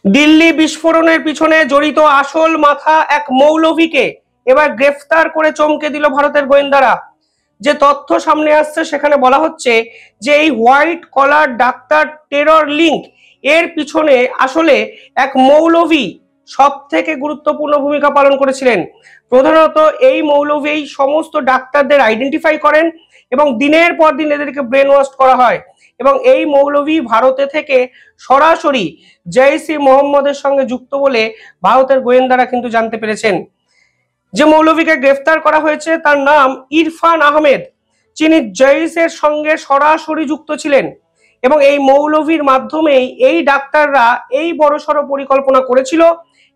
দিল্লি বিস্ফোরণের পিছনে জড়িত আসল মাথা এক মৌলভীকে এবার গ্রেফতার করে চমকে দিল ভারতের গোয়েন্দারা। যে তথ্য সামনে আসছে সেখানে বলা হচ্ছে যে এই white collar doctor terror link এর পিছনে আসলে এক মৌলভী সব থেকে গুরুত্বপূর্ণ ভূমিকা পালন করেছিলেন। প্রধানত এই মৌলভী এই সমস্ত ডাক্তারদের আইডেন্টিফাই করেন এবং দিনের পর দিন এদেরকে ব্রেন ওয়াশ করা হয় এবং এই মৌলভী ভারতে থেকে সরাসরি জৈশ-ই মোহাম্মদের সঙ্গে যুক্ত বলে ভারতের গোয়েন্দারা কিন্তু জানতে পেরেছেন। যে মৌলভীকে গ্রেফতার করা হয়েছে তার নাম ইরফান আহমেদ, যিনি জৈশের সঙ্গে সরাসরি যুক্ত ছিলেন এবং এই মৌলভীর মাধ্যমেই এই ডাক্তাররা এই বড়সড় পরিকল্পনা করেছিল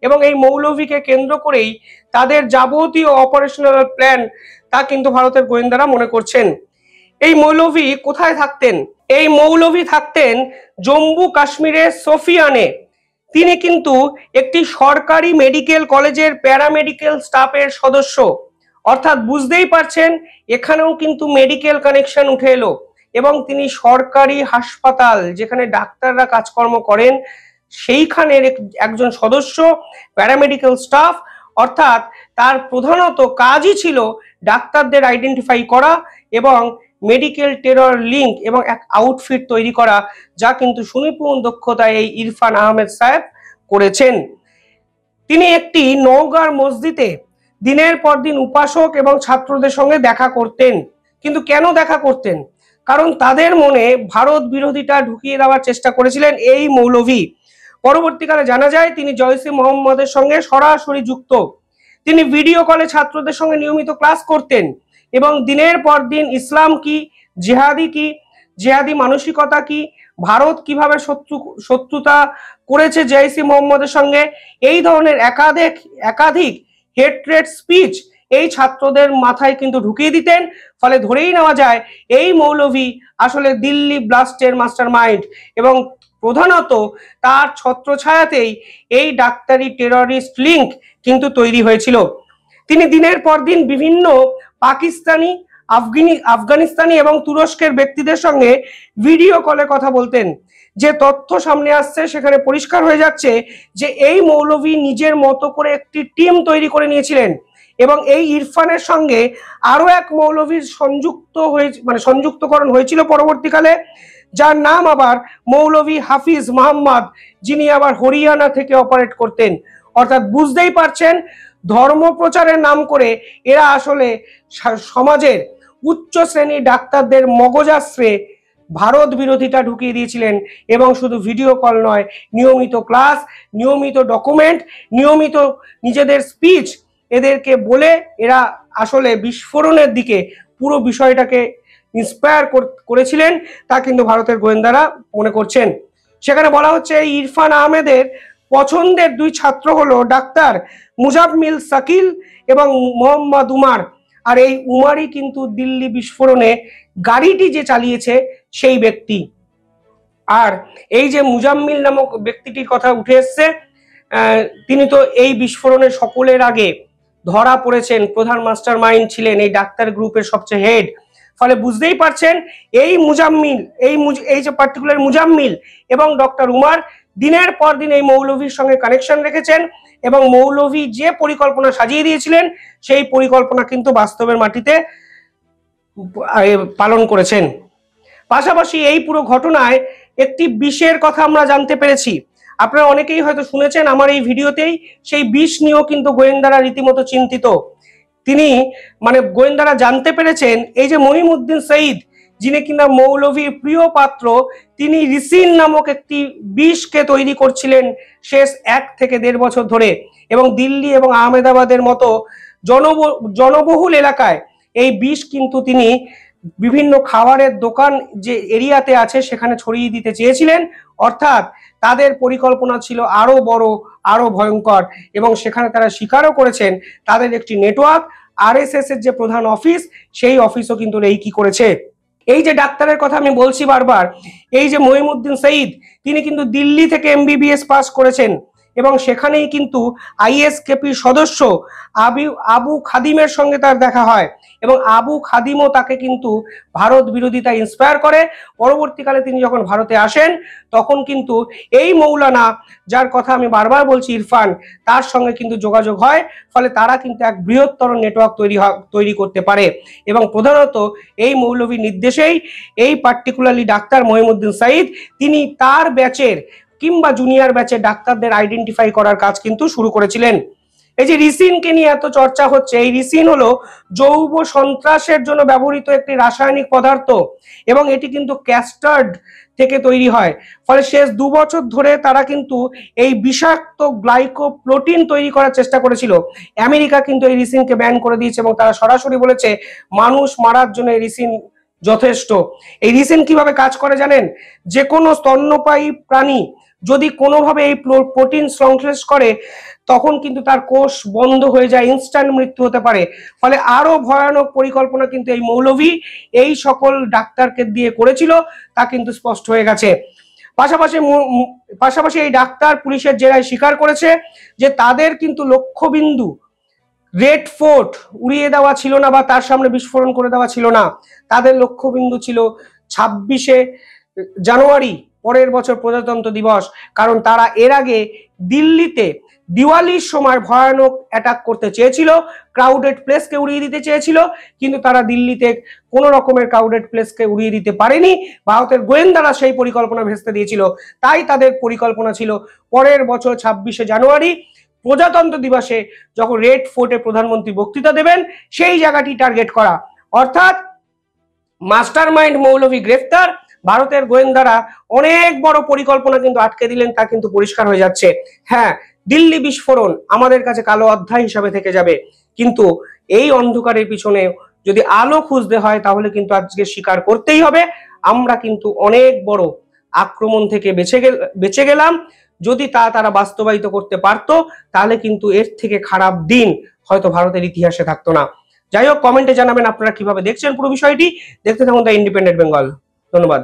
এবং এই মৌলভীকে কেন্দ্র করেই তাদের যাবতীয় অপারেশনাল প্ল্যান তা কিন্তু ভারতের গোয়েন্দারা মনে করছেন। এই মৌলভী কোথায় থাকতেন? এই মৌলভী থাকতেন জম্মু কাশ্মীরের সোফিয়ানে। তিনি কিন্তু একটি সরকারি মেডিকেল কলেজের প্যারামেডিকেল স্টাফের সদস্য, অর্থাৎ বুঝতেই পারছেন এখানেও কিন্তু মেডিকেল কানেকশন উঠে এলো এবং তিনি সরকারি হাসপাতাল যেখানে ডাক্তাররা কাজকর্ম করেন সেইখানের একজন সদস্য, প্যারামেডিকেল স্টাফ, অর্থাৎ তার প্রধানত কাজই ছিল ডাক্তারদের আইডেন্টিফাই করা এবং মেডিকেল টেরর লিঙ্ক এবং এক আউটফিট তৈরি করা, যা কিন্তু সুনিপুণ দক্ষতায় এই ইরফান আহমেদ সাহেব করেছেন। তিনি একটি নওগাঁর মসজিদে দিনের পর দিন উপাসক এবং ছাত্রদের সঙ্গে দেখা করতেন। কিন্তু কেন দেখা করতেন? কারণ তাদের মনে ভারত বিরোধিতা ঢুকিয়ে দেওয়ার চেষ্টা করেছিলেন এই মৌলভী। পরবর্তীকালে জানা যায় তিনি জৈশ-ই মোহাম্মদের সঙ্গে সরাসরি যুক্ত। তিনি ভিডিও কলে ছাত্রদের সঙ্গে নিয়মিত ক্লাস করতেন এবং দিনের পর দিন ইসলাম কি, জিহাদি মানসিকতা কি, ভারত কিভাবে শত্রুতা করেছে জৈশ-ই মোহাম্মদের সঙ্গে, এই ধরনের একাধিক হেট্রেড স্পিচ এই ছাত্রদের মাথায় কিন্তু ঢুকিয়ে দিতেন। ফলে ধরেই নেওয়া যায় এই মৌলভী আসলে দিল্লি ব্লাস্টের মাস্টার মাইন্ড এবং প্রধানত তার ছত্রছায়াতেই এই ডাক্তারি টেররিস্ট লিঙ্ক কিন্তু তৈরি হয়েছিল। তিনি দিনের পর দিন বিভিন্ন পাকিস্তানি, আফগানিস্তানি এবং তুরস্কের ব্যক্তিদের সঙ্গে ভিডিও কলে কথা বলতেন। যে তথ্য সামনে আসছে সেখানে পরিষ্কার হয়ে যাচ্ছে যে এই মৌলভী নিজের মতো করে একটি টিম তৈরি করে নিয়েছিলেন এবং এই ইরফানের সঙ্গে আরো এক মৌলভীর সংযুক্তকরণ হয়েছিল পরবর্তীকালে, যার নাম আবার মৌলভী হাফিজ মোহাম্মদ, যিনি আবার হরিয়ানা থেকে অপারেট করতেন। অর্থাৎ বুঝতেই পারছেন ধর্ম প্রচারের নাম করে এরা আসলে সমাজের উচ্চ শ্রেণীর ডাক্তারদের মগজাস্ত্রে ভারত বিরোধিতা ঢুকিয়ে দিয়েছিলেন এবং শুধু ভিডিও কল নয়, নিয়মিত ক্লাস, নিয়মিত ডকুমেন্ট, নিয়মিত নিজেদের স্পিচ এদেরকে বলে এরা আসলে বিস্ফোরণের দিকে পুরো বিষয়টাকে ইন্সপায়ার করেছিলেন, তা কিন্তু ভারতের গোয়েন্দারা মনে করছেন। সেখানে বলা হচ্ছে এই ইরফান আহমেদের পছন্দের দুই ছাত্র হলো ডাক্তার মুজাম্মিল শাকিল এবং মোহাম্মদ উমার। আর এই উমারই কিন্তু দিল্লি বিস্ফোরণে গাড়িটি যে চালিয়েছে সেই ব্যক্তি। আর এই যে মুজাম্মিল নামক ব্যক্তিটির কথা উঠে এসছে, তিনি তো এই বিস্ফোরণের সকলের আগে ধরা পড়েছেন, প্রধান মাস্টার মাইন্ড ছিলেন, এই ডাক্তার গ্রুপের সবচেয়ে হেড। ফলে বুঝতেই পারছেন এই মুজাম্মিল, এই যে পার্টিকুলার মুজাম্মিল এবং ডক্টর উমার দিনের পর দিন এই মৌলভীর সঙ্গে কানেকশন রেখেছেন এবং মৌলভী যে পরিকল্পনা সাজিয়ে দিয়েছিলেন সেই পরিকল্পনা কিন্তু বাস্তবের মাটিতে পালন করেছেন। পাশাপাশি এই পুরো ঘটনায় একটি বিষের কথা আমরা জানতে পেরেছি। আপনারা অনেকেই হয়তো শুনেছেন আমার এই ভিডিওতেই, সেই বিষ নিয়েও কিন্তু গোয়েন্দারা রীতিমতো চিন্তিত। গোয়েন্দারা জানতে পেরেছেন এই যে মহিমউদ্দিন সঈদ, যিনি কিনা মৌলভীর প্রিয় পাত্র, তিনি রিসিন নামক একটি বিষকে তৈরি করছিলেন শেষ 1 থেকে 1.5 বছর ধরে এবং দিল্লি এবং আহমেদাবাদের মতো জনবহুল এলাকায় এই বিষ কিন্তু তিনি বিভিন্ন খাবারের দোকান যে এরিয়াতে আছে সেখানে ছড়িয়ে দিতে চেয়েছিলেন। অর্থাৎ তাদের পরিকল্পনা ছিল আরো বড়, আরো ভয়ঙ্কর এবং সেখানে তারা স্বীকারও করেছেন তাদের একটি নেটওয়ার্ক, আরএসএস এর যে প্রধান অফিস সেই অফিসও কিন্তু এই কি করেছে। এই যে ডাক্তারের কথা আমি বলছি বারবার, এই যে মহিমউদ্দিন সঈদ, তিনি কিন্তু দিল্লি থেকে এমবিবিএস পাস করেছেন এবং সেখানেই কিন্তু আইএসকেপি সদস্য আবু খাদিমের সঙ্গে তার দেখা হয় এবং আবু খাদিমও তাকে কিন্তু ভারত বিরোধিতা ইন্সপায়ার করে। পরবর্তীকালে তিনি যখন ভারতে আসেন তখন কিন্তু এই মৌলানা, যার কথা আমি বারবার বলছি, ইরফান, তার সঙ্গে কিন্তু যোগাযোগ হয়, ফলে তারা কিন্তু এক বৃহত্তর নেটওয়ার্ক তৈরি করতে পারে এবং প্রধানত এই মৌলভীর নির্দেশেই এই পার্টিকুলারলি ডাক্তার মহিউদ্দিন সাইদ তিনি তার ব্যাচের কিংবা জুনিয়র ব্যাচের ডাক্তারদের আইডেন্টিফাই করার কাজ কিন্তু শুরু করেছিলেন। এই যে রিসিনকে নিয়ে এত চর্চা হচ্ছে, এই রিসিন হলো জৈব সন্ত্রাসের জন্য ব্যবহৃত একটি রাসায়নিক পদার্থ এবং এটি কিন্তু ক্যাস্টার্ড থেকে তৈরি হয়। ফলে শেষ 2 বছর ধরে তারা কিন্তু এই বিষাক্ত গ্লাইকোপ্রোটিন তৈরি করার চেষ্টা করেছিল। আমেরিকা কিন্তু এই রিসিনকে ব্যান করে দিয়েছে এবং তারা সরাসরি বলেছে মানুষ মারার জন্য এই রিসিন যথেষ্ট। এই রিসিন কিভাবে কাজ করে জানেন? যে কোনো স্তন্যপায়ী প্রাণী যদি কোনোভাবে এই প্রোটিন সংশ্লেষ করে তখন কিন্তু তার কোষ বন্ধ হয়ে যায়, ইনস্ট্যান্ট মৃত্যু হতে পারে। ফলে আরো ভয়ানক পরিকল্পনা কিন্তু এই মৌলভী এই সকল ডাক্তারকে দিয়ে করেছিল, তা কিন্তু স্পষ্ট হয়ে গেছে। পাশাপাশি এই ডাক্তার পুলিশের জেরায় স্বীকার করেছে যে তাদের কিন্তু লক্ষ্যবিন্দু রেড ফোর্ট উড়িয়ে দেওয়া ছিল না বা তার সামনে বিস্ফোরণ করে দেওয়া ছিল না। তাদের লক্ষ্যবিন্দু ছিল 26শে জানুয়ারি, পরের বছর প্রজাতন্ত্র দিবস। কারণ তারা এর আগে দিল্লিতে দিওয়ালির সময় ভয়ানক অ্যাটাক করতে চেয়েছিল, ক্রাউডেড প্লেসকে উড়িয়ে দিতে চেয়েছিল, কিন্তু তারা দিল্লিতে কোনো রকমের ক্রাউডেড প্লেসকে উড়িয়ে দিতে পারেনি। ভারতের গোয়েন্দারা সেই পরিকল্পনা ভেস্তে দিয়েছিল। তাই তাদের পরিকল্পনা ছিল পরের বছর 26শে জানুয়ারি প্রজাতন্ত্র দিবসে যখন রেড ফোর্টে প্রধানমন্ত্রী বক্তৃতা দেবেন সেই জায়গাটি টার্গেট করা। অর্থাৎ মাস্টার মাইন্ড মৌলভী গ্রেফতার, ভারতের গোয়েন্দারা অনেক বড় পরিকল্পনা কিন্তু আটকে দিলেন, তা কিন্তু পরিষ্কার হয়ে যাচ্ছে। হ্যাঁ, দিল্লি বিস্ফোরণ আমাদের কাছে কালো অধ্যায় হিসাবে থেকে যাবে, কিন্তু এই অন্ধকারের পিছনে যদি আলো খুঁজতে হয় তাহলে কিন্তু আজকে স্বীকার করতেই হবে আমরা কিন্তু অনেক বড় আক্রমণ থেকে বেঁচে গেলাম। যদি তারা বাস্তবায়িত করতে পারতো তাহলে কিন্তু এর থেকে খারাপ দিন হয়তো ভারতের ইতিহাসে থাকতো না। যাই হোক, কমেন্টে জানাবেন আপনারা কিভাবে দেখছেন পুরো বিষয়টি। দেখতে থাকুন দ্য ইন্ডিপেন্ডেন্ট বেঙ্গল। ধন্যবাদ।